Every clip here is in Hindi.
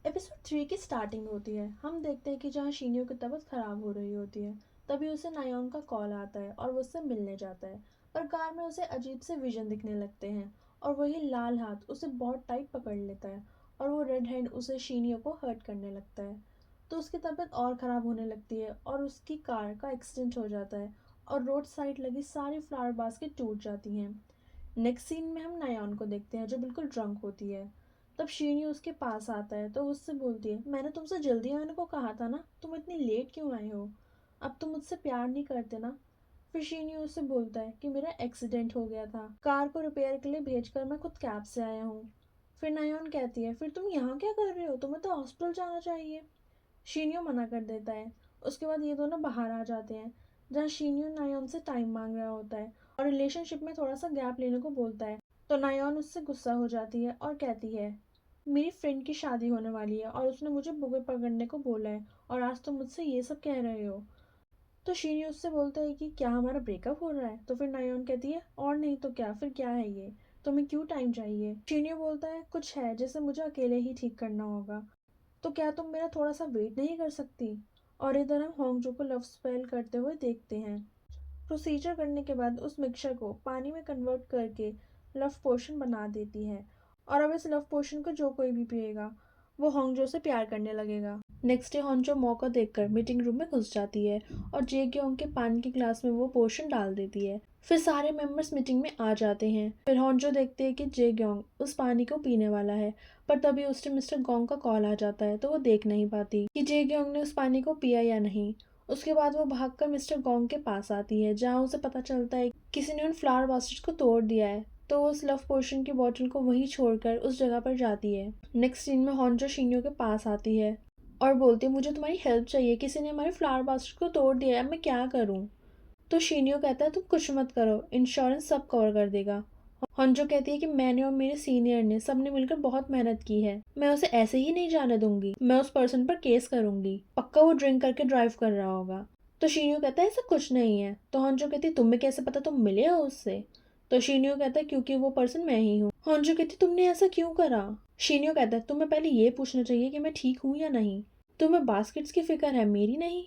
एपिसोड 3 की स्टार्टिंग होती है। हम देखते हैं कि जहाँ शीनियो की तबीयत खराब हो रही होती है, तभी उसे नायोन का कॉल आता है और वो उससे मिलने जाता है। पर कार में उसे अजीब से विजन दिखने लगते हैं और वही लाल हाथ उसे बहुत टाइट पकड़ लेता है और वो रेड हैंड उसे शीनियो को हर्ट करने लगता है। तो उसकी तबीयत और ख़राब होने लगती है और उसकी कार का एक्सीडेंट हो जाता है और रोड साइड लगी सारी फ्लावर बास्केट टूट जाती हैं। नेक्स्ट सीन में हम नायोन को देखते हैं जो बिल्कुल ड्रंक होती है। तब शीनी उसके पास आता है तो उससे बोलती है, मैंने तुमसे जल्दी आने को कहा था ना, तुम इतनी लेट क्यों आए हो? अब तुम मुझसे प्यार नहीं करते ना? फिर शीनी उससे बोलता है कि मेरा एक्सीडेंट हो गया था, कार को रिपेयर के लिए भेजकर मैं खुद कैब से आया हूँ। फिर नायोन कहती है, फिर तुम यहाँ क्या कर रहे हो, तुम्हें तो हॉस्पिटल जाना चाहिए। शीनियो मना कर देता है। उसके बाद ये दोनों बाहर आ जाते हैं जहाँ शीनियो नायोन से टाइम मांग रहा होता है और रिलेशनशिप में थोड़ा सा गैप लेने को बोलता है। तो नायोन उससे गुस्सा हो जाती है और कहती है, मेरी फ्रेंड की शादी होने वाली है और उसने मुझे बुके पकड़ने को बोला है और आज तुम मुझसे ये सब कह रहे हो। तो शीनी उससे बोलता है कि क्या हमारा ब्रेकअप हो रहा है? तो फिर नायोन कहती है, और नहीं तो क्या, फिर क्या है ये, तुम्हें क्यों टाइम चाहिए? शीनियो बोलता है, कुछ है जिसे मुझे अकेले ही ठीक करना होगा। तो क्या तुम मेरा थोड़ा सा वेट नहीं कर सकती? और इधर हम होंगजो को लव स्पेल करते हुए देखते हैं। प्रोसीजर करने के बाद उस मिक्सचर को पानी में कन्वर्ट करके लव पोशन बना देती है और अब इस लव पोशन को जो कोई भी पिएगा वो होंगजो से प्यार करने लगेगा। नेक्स्ट डे होंजो मौका देखकर मीटिंग रूम में घुस जाती है और जेग्योंग के पानी के ग्लास में वो पोशन डाल देती है। फिर सारे मेंबर्स मीटिंग में आ जाते हैं। फिर होंजो देखते हैं कि जेग्योंग उस पानी को पीने वाला है, पर तभी उस टाइम मिस्टर गोंग का कॉल आ जाता है तो वो देख नहीं पाती कि जेग्योंग ने उस पानी को पिया या नहीं। उसके बाद वो भागकर मिस्टर गोंग के पास आती है जहाँ उसे पता चलता है किसी ने उन फ्लावर बास्केट को तोड़ दिया है। तो वो उस लव पोशन की बोतल को वहीं छोड़कर उस जगह पर जाती है। नेक्स्ट सीन में होंजो शिन्यो के पास आती है और बोलती है, मुझे तुम्हारी हेल्प चाहिए, किसी ने हमारे फ्लावर बास्केट को तोड़ दिया है, अब मैं क्या करूँ? तो शिन्यो कहता है, तुम कुछ मत करो, इंश्योरेंस सब कवर कर देगा। हंजो कहती है कि मैंने और मेरे सीनियर ने सबने मिलकर बहुत मेहनत की है, मैं उसे ऐसे ही नहीं जाने दूंगी, मैं उस पर्सन पर केस करूंगी, पक्का वो ड्रिंक करके ड्राइव कर रहा होगा। तो शीनियो कहता है ऐसा कुछ नहीं है। तो हंजो कहती है, तुम्हें कैसे पता, तुम मिले हो उससे? तो शीनियो कहता है क्योंकि वो पर्सन मैं ही हूँ। हंजो कहती तुमने ऐसा क्यों करा? शीनियो कहता है तुम्हें पहले ये पूछना चाहिए कि मैं ठीक हूँ या नहीं, तुम्हें बास्केट्स की फिक्र है, मेरी नहीं।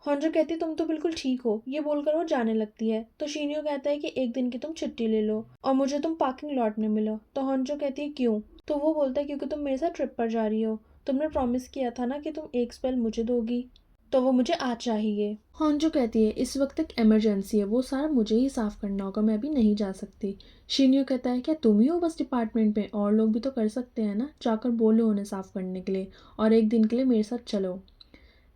हॉन्जो कहती तुम तो बिल्कुल ठीक हो, ये बोलकर वो जाने लगती है। तो शीनियो कहता है कि एक दिन की तुम छुट्टी ले लो और मुझे तुम पार्किंग लॉट में मिलो। तो हॉन्जो कहती है क्यों? तो वो बोलता है क्योंकि तुम मेरे साथ ट्रिप पर जा रही हो, तुमने प्रॉमिस किया था ना कि तुम एक स्पेल मुझे दोगी, तो वो मुझे आज चाहिए। हॉन्जो कहती है इस वक्त एक इमरजेंसी है, वो सारा मुझे ही साफ करना होगा, मैं अभी नहीं जा सकती। शीनियो कहता है क्या तुम ही हो बस डिपार्टमेंट में, और लोग भी तो कर सकते हैं ना, जाकर बोलो उन्हें साफ करने के लिए और एक दिन के लिए मेरे साथ चलो।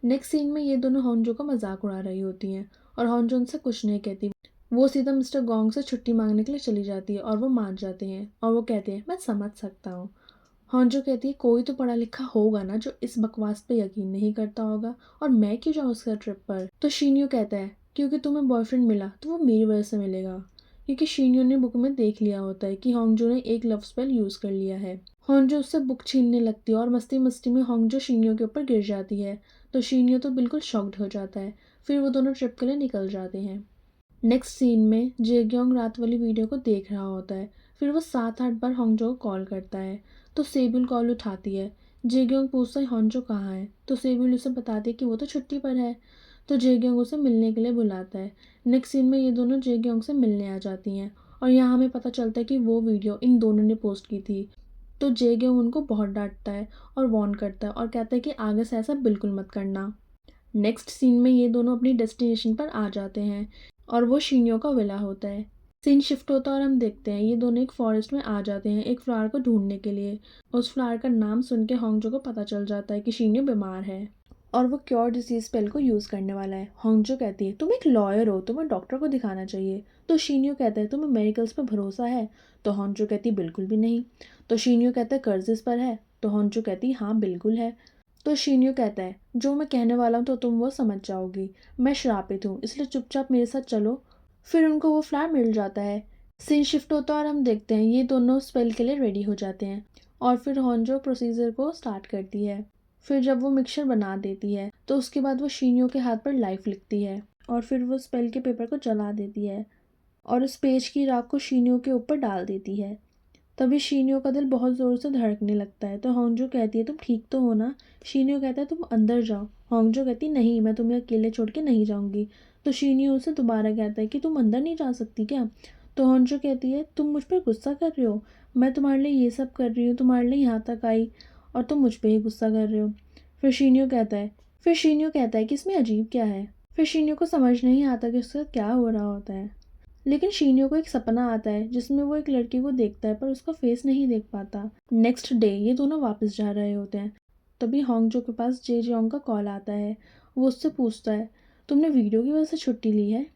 नेक्स्ट सीन में ये दोनों हॉन्जो का मजाक उड़ा रही होती हैं और हॉन्जो उनसे कुछ नहीं कहती। वो सीधा मिस्टर गोंग से छुट्टी मांगने के लिए चली जाती है और वो मान जाते हैं और वो कहते हैं मैं समझ सकता हूँ। हॉन्जो कहती है कोई तो पढ़ा लिखा होगा ना जो इस बकवास पे यकीन नहीं करता होगा, और मैं क्यों जाऊँ उसका ट्रिप पर? तो शीनियो कहता है क्योंकि तुम्हें बॉयफ्रेंड मिला तो वो मेरी वजह से मिलेगा, क्योंकि शीनियो ने बुक में देख लिया होता है कि होंगजो ने एक लव स्पेल यूज कर लिया है। होंजो उससे बुक छीनने लगती है और मस्ती मस्ती में होंगजो शीनियो के ऊपर गिर जाती है। तो शीनियो तो बिल्कुल शॉक्ड हो जाता है। फिर वो दोनों ट्रिप के लिए निकल जाते हैं। नेक्स्ट सीन में जेग्योंग रात वाली वीडियो को देख रहा होता है। फिर वो 7-8 बार होंगजो को कॉल करता है तो सेबिल कॉल उठाती है। जेग्योंग पूछता है होंजो कहाँ है, तो सेबिल उसे बताती है कि वो तो छुट्टी पर है। तो जेग्योंग उसे मिलने के लिए बुलाता है। नेक्स्ट सीन में ये दोनों जेग्योंग से मिलने आ जाती हैं और यहाँ हमें पता चलता है कि वो वीडियो इन दोनों ने पोस्ट की थी। तो जेग्योंग उनको बहुत डांटता है और वार्न करता है और कहता है कि आगे से ऐसा बिल्कुल मत करना। नेक्स्ट सीन में ये दोनों अपनी डेस्टिनेशन पर आ जाते हैं और वो शीनियो का विला होता है। सीन शिफ्ट होता है और हम देखते हैं ये दोनों एक फॉरेस्ट में आ जाते हैं एक फ्लावर को ढूंढने के लिए। उस फ्लावर का नाम सुन के होंगजो को पता चल जाता है कि शीनियो बीमार है और वो क्योर डिसीज स्पेल को यूज़ करने वाला है। होंगजो कहती है तुम एक लॉयर हो, तुम्हें डॉक्टर को दिखाना चाहिए। तो शीनियो कहता है तुम्हें मेडिकल्स पर भरोसा है? तो होंगजो कहती है बिल्कुल भी नहीं। तो शीनियो कहता है कर्ज इस पर है? तो होंगजो कहती है हाँ बिल्कुल है। तो शीनियो कहता है जो मैं कहने वाला हूँ तो तुम वो समझ जाओगी, मैं श्रापित हूँ इसलिए चुपचाप मेरे साथ चलो। फिर उनको वो फ्लैट मिल जाता है। सीन शिफ्ट होता है और हम देखते हैं ये दोनों स्पेल के लिए रेडी हो जाते हैं और फिर होंजो प्रोसीजर को स्टार्ट करती है। फिर जब वो मिक्सचर बना देती है तो उसके बाद वो शीनियो के हाथ पर लाइफ लिखती है और फिर वो स्पेल के पेपर को जला देती है और उस पेज की राख को शीनियो के ऊपर डाल देती है। तभी शीनियो का दिल बहुत ज़ोर से धड़कने लगता है। तो होंजो कहती है तुम ठीक तो हो ना? शीनियो कहता है तुम अंदर जाओ। होंजो कहती नहीं, मैं तुम्हें अकेले छोड़ के नहीं जाऊंगी। तो शीनियो उसे दोबारा कहता है कि तुम अंदर नहीं जा सकती क्या? तो होंजो कहती है तुम मुझ पर गुस्सा कर रहे हो, मैं तुम्हारे लिए ये सब कर रही हूँ, तुम्हारे लिए यहाँ तक आई और तुम मुझ पर ही गुस्सा कर रहे हो। फिर शीनियो कहता है फिर शीनियो कहता है कि इसमें अजीब क्या है। फिर शीनियो को समझ नहीं आता कि उसके साथ क्या हो रहा होता है। लेकिन शीनियो को एक सपना आता है जिसमें वो एक लड़की को देखता है पर उसका फेस नहीं देख पाता। नेक्स्ट डे ये दोनों वापस जा रहे होते हैं। तभी होंगजो के पास जे जेओंग का कॉल आता है। वो उससे पूछता है तुमने वीडियो की वजह से छुट्टी ली है?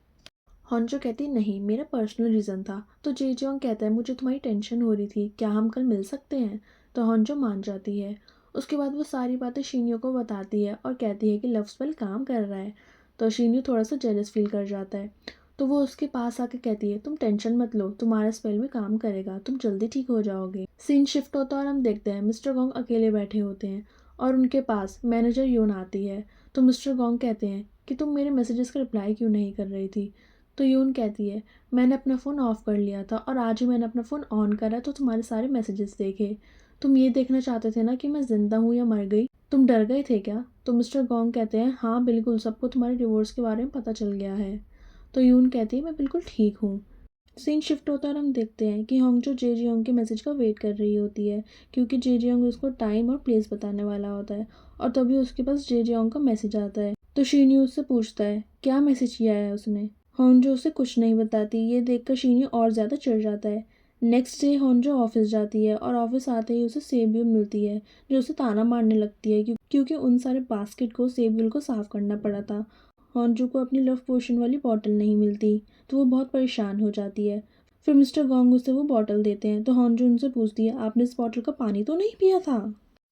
होंजो कहती नहीं, मेरा पर्सनल रीज़न था। तो जे जेओंग कहता है मुझे तुम्हारी टेंशन हो रही थी, क्या हम कल मिल सकते हैं? तो होंजो मान जाती है। उसके बाद वो सारी बातें शीनियो को बताती है और कहती है कि लव स्पेल काम कर रहा है। तो शीनियो थोड़ा सा जेलस फील कर जाता है। तो वो उसके पास आके कहती है तुम टेंशन मत लो, तुम्हारा स्पेल में काम करेगा, तुम जल्दी ठीक हो जाओगे। सीन शिफ्ट होता है और हम देखते हैं मिस्टर गोंग अकेले बैठे होते हैं और उनके पास मैनेजर यून आती है। तो मिस्टर गोंग कहते हैं कि तुम मेरे मैसेजेस का रिप्लाई क्यों नहीं कर रही थी? तो यून कहती है मैंने अपना फ़ोन ऑफ कर लिया था और आज ही मैंने अपना फ़ोन ऑन करा तो तुम्हारे सारे मैसेजेस देखे। तुम ये देखना चाहते थे ना कि मैं ज़िंदा हूँ या मर गई? तुम डर गए थे क्या? तो मिस्टर गोंग कहते हैं हाँ बिल्कुल, सबको तुम्हारे डिवोर्स के बारे में पता चल गया है। तो यून कहती है मैं बिल्कुल ठीक हूँ। सीन शिफ्ट होता है और हम देखते हैं कि होंगजो जे जियोंग के मैसेज का वेट कर रही होती है क्योंकि जे जियोंग उसको टाइम और प्लेस बताने वाला होता है। और तभी उसके पास जे जियोंग का मैसेज आता है। तो शीन्यू उससे पूछता है क्या मैसेज किया है उसने। होंजो उसे कुछ नहीं बताती। ये देखकर शीन्यू और ज़्यादा चिढ़ जाता है। नेक्स्ट डे होंजो ऑफिस जाती है और ऑफिस आते ही उसे सेब्यूल मिलती है जो उसे ताना मारने लगती है क्योंकि उन सारे बास्केट को सेब्यूल को साफ करना पड़ा था। होंजो को अपनी लव पोशन वाली बॉटल नहीं मिलती तो वो बहुत परेशान हो जाती है। फिर मिस्टर गोंग उसे वो बॉटल देते हैं तो होंजो उनसे पूछती है आपने इस बॉटल का पानी तो नहीं पिया था?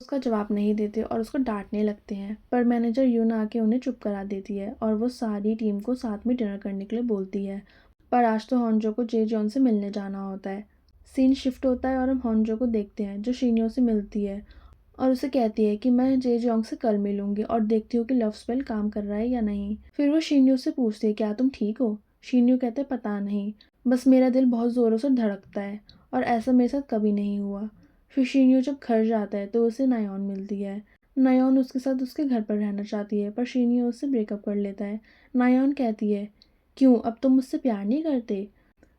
उसका जवाब नहीं देते और उसको डांटने लगते हैं पर मैनेजर यून आके उन्हें चुप करा देती है और वो सारी टीम को साथ में डिनर करने के लिए बोलती है। पर आज तो होंजो को जे जॉन से मिलने जाना होता है। सीन शिफ्ट होता है और हम होंजो को देखते हैं जो शीनियो से मिलती है और उसे कहती है कि मैं जे जोंग से कल मिलूंगी और देखती हूँ कि लव स्पेल काम कर रहा है या नहीं। फिर वो शीन्यू से पूछती है क्या तुम ठीक हो? शीन्यू कहते हैं पता नहीं, बस मेरा दिल बहुत ज़ोरों से धड़कता है और ऐसा मेरे साथ कभी नहीं हुआ। फिर शीन्यू जब घर जाता है तो उसे नायोन मिलती है। नायोन उसके साथ उसके घर पर रहना चाहती है पर शीन्यू उससे ब्रेकअप कर लेता है। नायोन कहती है क्यों, अब तुम मुझसे प्यार नहीं करते?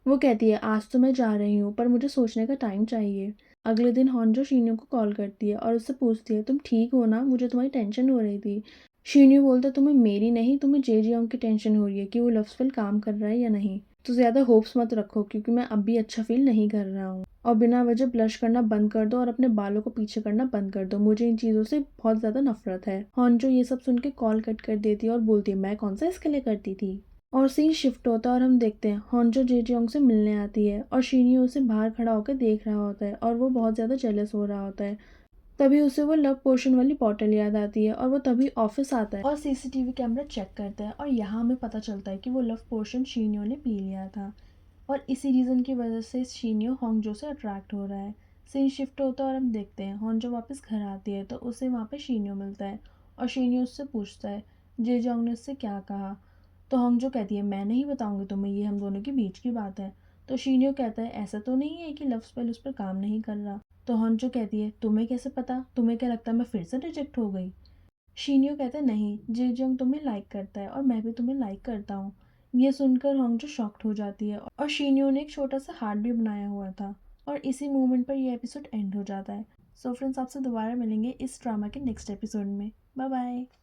वो कहती है आज तो मैं जा रही हूँ पर मुझे सोचने का टाइम चाहिए। अगले दिन होंजो शीन्यू को कॉल करती है और उससे पूछती है तुम ठीक हो ना, मुझे तुम्हारी टेंशन हो रही थी। शीन्यू बोलता है तुम्हें मेरी नहीं, तुम्हें जे जियोंग की टेंशन हो रही है कि वो लव स्पेल काम कर रहा है या नहीं। तो ज़्यादा होप्स मत रखो क्योंकि मैं अब भी अच्छा फील नहीं कर रहा हूँ। और बिना वजह ब्लश करना बंद कर दो और अपने बालों को पीछे करना बंद कर दो, मुझे इन चीज़ों से बहुत ज़्यादा नफरत है। होंजो ये सब सुन के कॉल कट कर देती है और बोलती है मैं कौन सा इसके लिए करती थी। और सीन शिफ्ट होता है और हम देखते हैं होंजो जेजियोंग से मिलने आती है और शीनियो उसे बाहर खड़ा होकर देख रहा होता है और वो बहुत ज़्यादा जेलस हो रहा होता है। तभी उसे वो लव पोशन वाली बॉटल याद आती है और वो तभी ऑफिस आता है और सीसीटीवी कैमरा चेक करता है और यहाँ हमें पता चलता है कि वो लव पोशन शीनियो ने पी लिया था और इसी रीज़न की वजह से शीनियो होंगजो से अट्रैक्ट हो रहा है। सीन शिफ्ट होता है और हम देखते हैं होंजो वापस घर आती है तो उसे वहाँ पे शीनियो मिलता है और शीनियो उससे पूछता है जेजोंग ने उससे क्या कहा। तो होंगजो कहती है मैं नहीं बताऊंगी तुम्हें, ये हम दोनों के बीच की बात है। तो शीनियो कहता है ऐसा तो नहीं है कि लव स्पेल उस पर काम नहीं कर रहा। तो होंजो कहती है तुम्हें कैसे पता, तुम्हें क्या लगता है मैं फिर से रिजेक्ट हो गई? शीनियो कहता है नहीं, जेजोंग तुम्हें लाइक करता है और मैं भी तुम्हें लाइक करता हूँ। ये सुनकर होंगजो शॉक्ड हो जाती है और शीनियो ने एक छोटा सा हार्ट भी बनाया हुआ था और इसी मोमेंट पर ये एपिसोड एंड हो जाता है। सो फ्रेंड्स, आपसे दोबारा मिलेंगे इस ड्रामा के नेक्स्ट एपिसोड में। Bye bye.